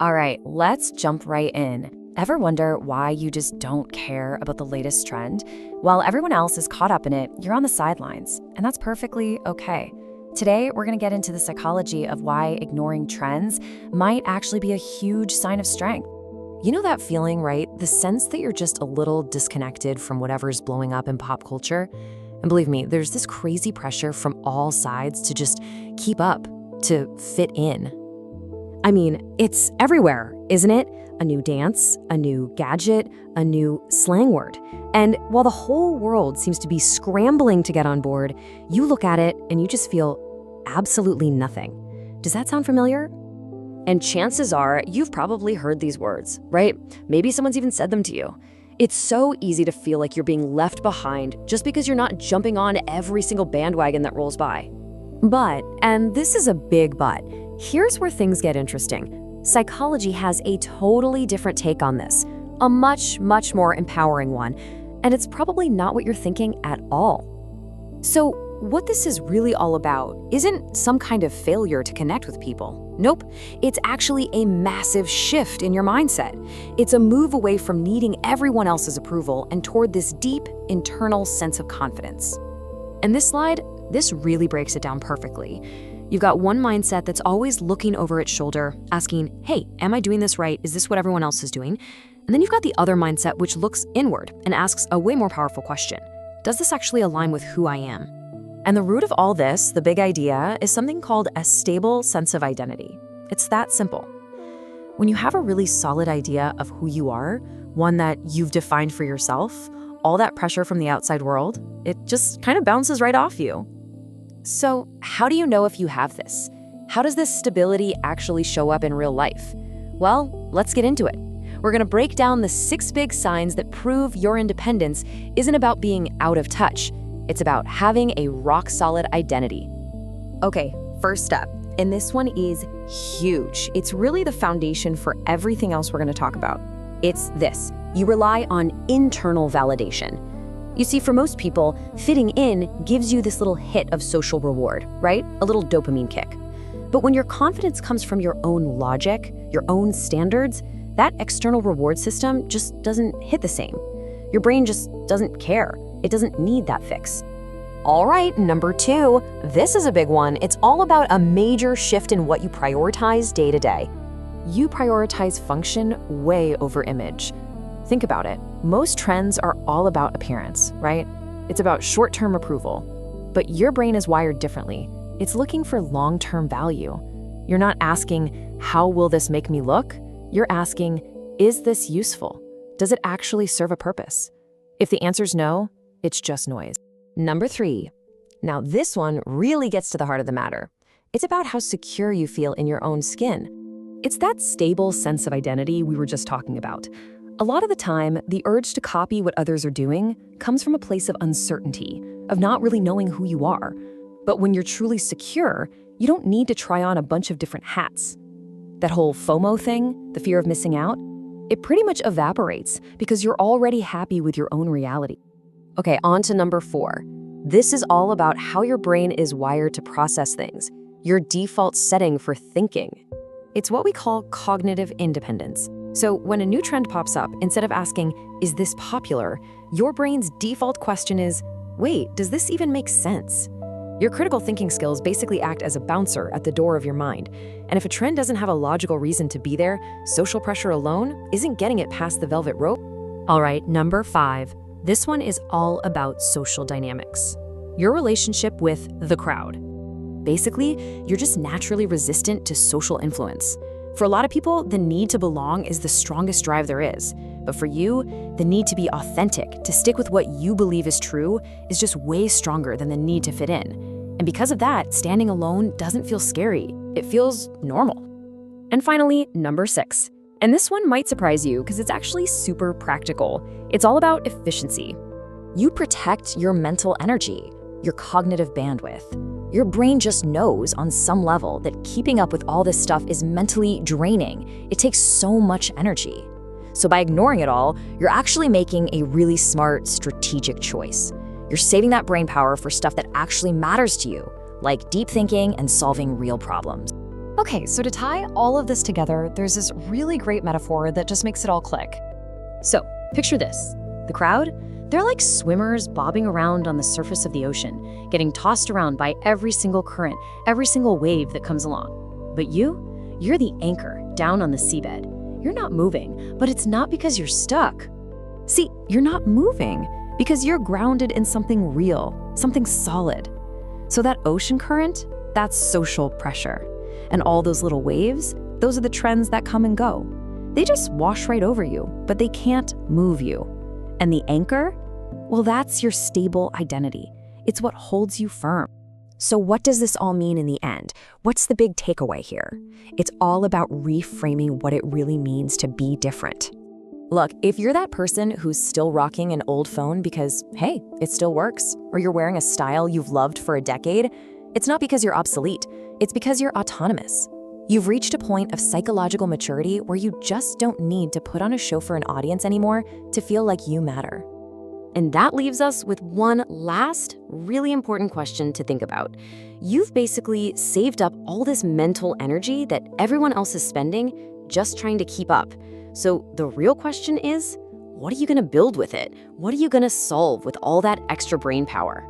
All right, let's jump right in. Ever wonder why you just don't care about the latest trend? While everyone else is caught up in it, you're on the sidelines, and that's perfectly okay. Today, we're going to get into the psychology of why ignoring trends might actually be a huge sign of strength. You know that feeling, right? The sense that you're just a little disconnected from whatever's blowing up in pop culture? And believe me, there's this crazy pressure from all sides to just keep up, to fit in. I mean, it's everywhere, isn't it? A new dance, a new gadget, a new slang word. And while the whole world seems to be scrambling to get on board, you look at it and you just feel absolutely nothing. Does that sound familiar? And chances are you've probably heard these words, right? Maybe someone's even said them to you. It's so easy to feel like you're being left behind just because you're not jumping on every single bandwagon that rolls by. But, and this is a big but, here's where things get interesting. Psychology has a totally different take on this, a much, much more empowering one, and it's probably not what you're thinking at all. So, what this is really all about isn't some kind of failure to connect with people. Nope, it's actually a massive shift in your mindset. It's a move away from needing everyone else's approval and toward this deep, internal sense of confidence. And this slide, this really breaks it down perfectly. You've got one mindset that's always looking over its shoulder, asking, hey, am I doing this right? Is this what everyone else is doing? And then you've got the other mindset which looks inward and asks a way more powerful question. Does this actually align with who I am? And the root of all this, the big idea, is something called a stable sense of identity. It's that simple. When you have a really solid idea of who you are, one that you've defined for yourself, all that pressure from the outside world, it just kind of bounces right off you. So, how do you know if you have this? How does this stability actually show up in real life? Well, let's get into it. We're going to break down the 6 big signs that prove your independence isn't about being out of touch. It's about having a rock-solid identity. Okay, first up, and this one is huge. It's really the foundation for everything else we're going to talk about. It's this: you rely on internal validation. You see, for most people, fitting in gives you this little hit of social reward, right? A little dopamine kick. But when your confidence comes from your own logic, your own standards, that external reward system just doesn't hit the same. Your brain just doesn't care. It doesn't need that fix. All right, number 2, this is a big one. It's all about a major shift in what you prioritize day to day. You prioritize function way over image. Think about it. Most trends are all about appearance, right? It's about short-term approval. But your brain is wired differently. It's looking for long-term value. You're not asking, how will this make me look? You're asking, is this useful? Does it actually serve a purpose? If the answer's no, it's just noise. Number 3. Now this one really gets to the heart of the matter. It's about how secure you feel in your own skin. It's that stable sense of identity we were just talking about. A lot of the time, the urge to copy what others are doing comes from a place of uncertainty, of not really knowing who you are. But when you're truly secure, you don't need to try on a bunch of different hats. That whole FOMO thing, the fear of missing out, it pretty much evaporates because you're already happy with your own reality. Okay, on to number 4. This is all about how your brain is wired to process things, your default setting for thinking. It's what we call cognitive independence. So when a new trend pops up, instead of asking, is this popular, your brain's default question is, wait, does this even make sense? Your critical thinking skills basically act as a bouncer at the door of your mind. And if a trend doesn't have a logical reason to be there, social pressure alone isn't getting it past the velvet rope. All right, number 5. This one is all about social dynamics. Your relationship with the crowd. Basically, you're just naturally resistant to social influence. For a lot of people, the need to belong is the strongest drive there is. But for you, the need to be authentic, to stick with what you believe is true, is just way stronger than the need to fit in. And because of that, standing alone doesn't feel scary. It feels normal. And finally, number 6. And this one might surprise you because it's actually super practical. It's all about efficiency. You protect your mental energy, your cognitive bandwidth. Your brain just knows on some level that keeping up with all this stuff is mentally draining. It takes so much energy. So by ignoring it all, you're actually making a really smart, strategic choice. You're saving that brain power for stuff that actually matters to you, like deep thinking and solving real problems. Okay, so to tie all of this together, there's this really great metaphor that just makes it all click. So, picture this. The crowd, they're like swimmers bobbing around on the surface of the ocean, getting tossed around by every single current, every single wave that comes along. But you're the anchor down on the seabed. You're not moving, but it's not because you're stuck. See, you're not moving because you're grounded in something real, something solid. So that ocean current, that's social pressure. And all those little waves, those are the trends that come and go. They just wash right over you, but they can't move you. And the anchor? Well, that's your stable identity. It's what holds you firm. So what does this all mean in the end? What's the big takeaway here? It's all about reframing what it really means to be different. Look, if you're that person who's still rocking an old phone because, hey, it still works, or you're wearing a style you've loved for a decade, it's not because you're obsolete. It's because you're autonomous. You've reached a point of psychological maturity where you just don't need to put on a show for an audience anymore to feel like you matter. And that leaves us with one last, really important question to think about. You've basically saved up all this mental energy that everyone else is spending just trying to keep up. So the real question is, what are you going to build with it? What are you going to solve with all that extra brain power?